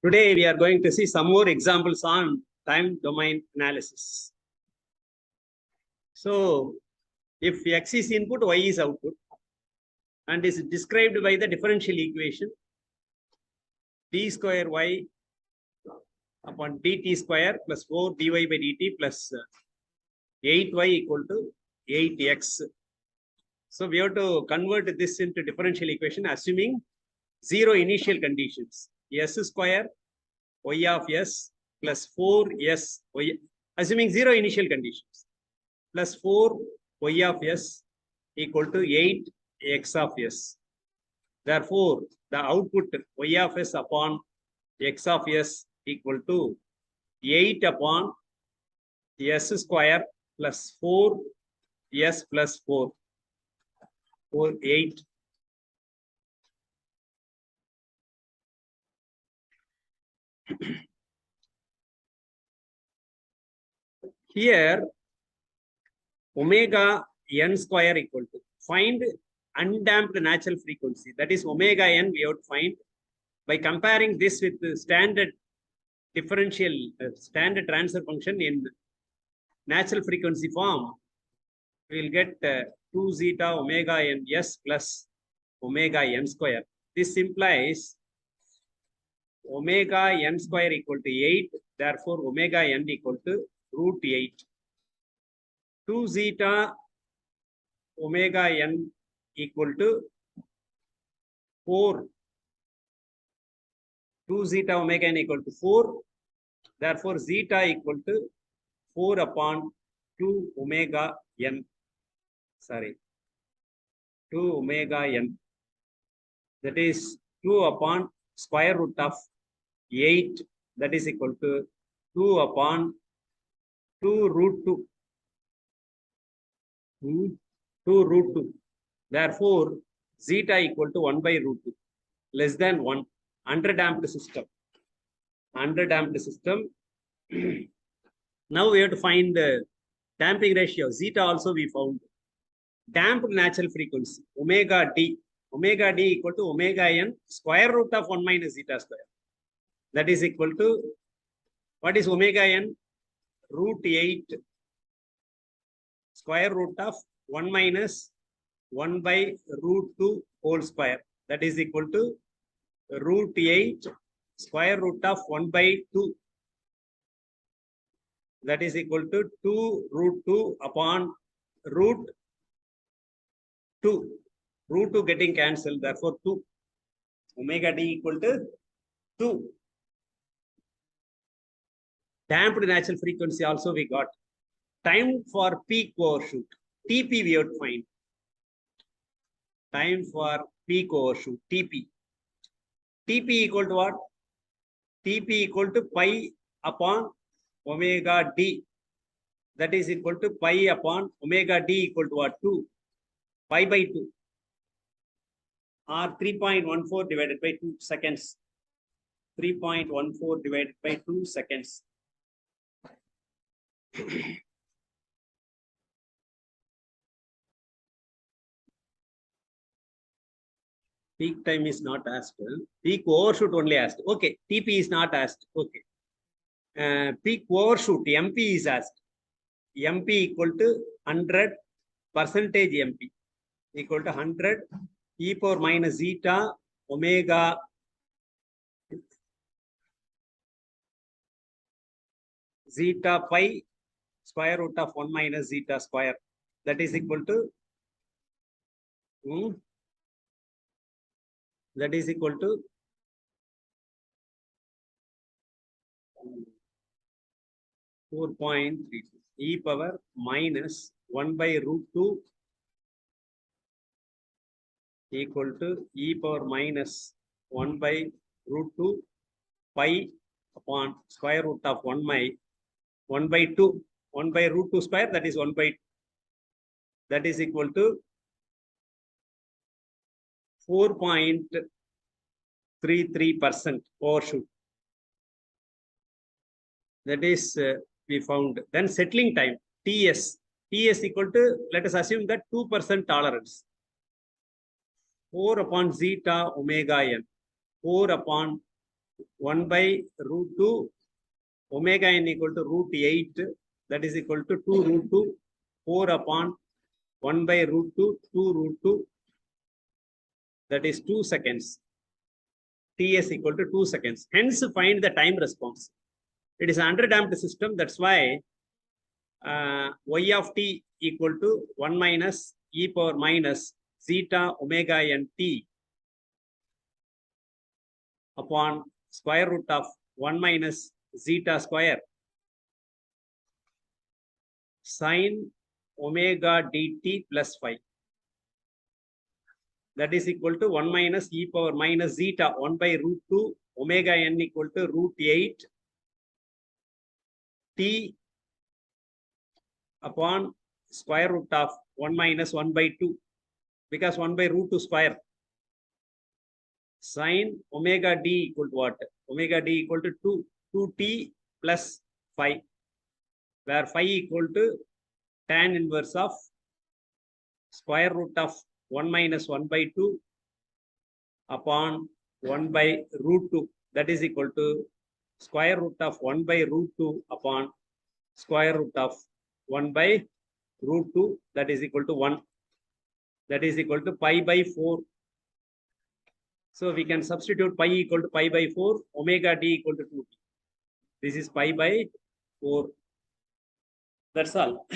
Today we are going to see some more examples on time domain analysis. So if X is input, Y is output, and is described by the differential equation d square y upon dt square plus 4 dy by dt plus 8y equal to 8x. So we have to convert this into differential equation assuming zero initial conditions. S square y of s plus 4s y, assuming zero initial conditions, plus 4 y of s equal to 8 x of s. Therefore, the output y of s upon x of s equal to 8 upon s square plus 4 s plus 4, 8. Here, omega n square equal to, find undamped natural frequency. That is omega n we have to find by comparing this with the standard differential, standard transfer function in natural frequency form. We will get 2 zeta omega n s plus omega n square. This implies omega n square equal to 8. Therefore, omega n equal to root 8. 2 zeta omega n equal to 4. 2 zeta omega n equal to 4. Therefore, zeta equal to 4 upon 2 omega n. Sorry, 2 omega n. That is 2 upon square root of 8. That is equal to 2 upon 2 root 2. 2 root 2. Therefore, zeta equal to 1 by root 2, less than 1. Underdamped system. Underdamped system. Now we have to find the damping ratio. Zeta also we found. Damped natural frequency, omega d. Omega d equal to omega n square root of 1 minus zeta square. That is equal to, what is omega n? Root 8 square root of 1 minus 1 by root 2 whole square. That is equal to root 8 square root of 1 by 2. That is equal to 2 root 2 upon root 2. Root 2 getting cancelled. Therefore, 2. Omega d equal to 2. Damped natural frequency also we got. Time for peak overshoot. TP we have to find. Time for peak overshoot. TP. TP equal to what? TP equal to pi upon omega d. That is equal to pi upon omega d equal to what? 2. Pi by 2. Or 3.14 divided by 2 seconds. 3.14 divided by 2 seconds. Peak time is not asked. Peak overshoot only asked. Okay. TP is not asked. Okay. Peak overshoot, MP is asked. MP equal to 100 percentage MP equal to 100 e power minus zeta omega zeta pi square root of 1 minus zeta square. That is equal to that is equal to 4.32 e power minus 1 by root 2 equal to e power minus 1 by root 2 pi upon square root of 1 by 2. 1 by root 2 square, that is 1 by 2. That is equal to 4.33% overshoot. That is we found. Then settling time, TS. TS equal to, let us assume that 2% tolerance. 4 upon zeta omega n. 4 upon 1 by root 2 omega n equal to root 8, that is equal to 2 root 2 4 upon 1 by root 2 2 root 2, that is 2 seconds. Ts equal to 2 seconds. Hence find the time response. It is an underdamped system. That's why y of t equal to 1 minus e power minus zeta omega n t upon square root of 1 minus zeta square sine omega dt plus phi. That is equal to 1 minus e power minus zeta 1 by root 2 omega n equal to root 8 t upon square root of 1 minus 1 by 2, because 1 by root 2 square sine omega d equal to what? Omega d equal to 2t plus phi, where phi equal to tan inverse of square root of 1 minus 1 by 2 upon 1 by root 2, that is equal to square root of 1 by root 2 upon square root of 1 by root 2, that is equal to 1, that is equal to pi by 4. So we can substitute pi equal to pi by 4, omega d equal to 2t. This is pi by 4. That's all.